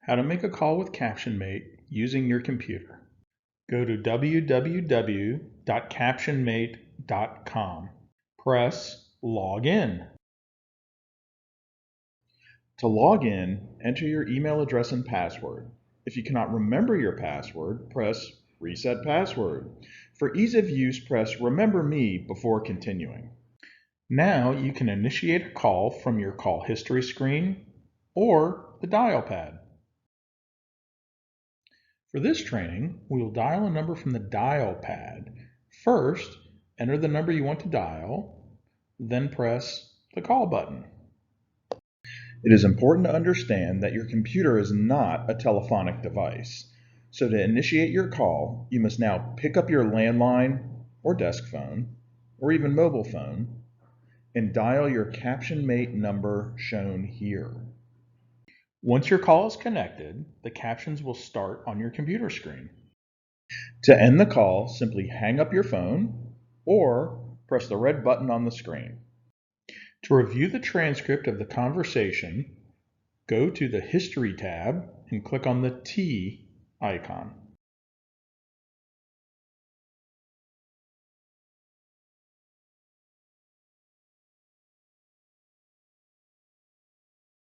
How to make a call with CaptionMate using your computer. Go to www.captionmate.com. Press Log In. To log in, enter your email address and password. If you cannot remember your password, press Reset Password. For ease of use, press Remember Me before continuing. Now you can initiate a call from your call history screen or the dial pad. For this training, we will dial a number from the dial pad. First, enter the number you want to dial, then press the call button. It is important to understand that your computer is not a telephonic device. So to initiate your call, you must now pick up your landline or desk phone, or even mobile phone, and dial your CaptionMate number shown here. Once your call is connected, the captions will start on your computer screen. To end the call, simply hang up your phone or press the red button on the screen. To review the transcript of the conversation, go to the History tab and click on the T icon.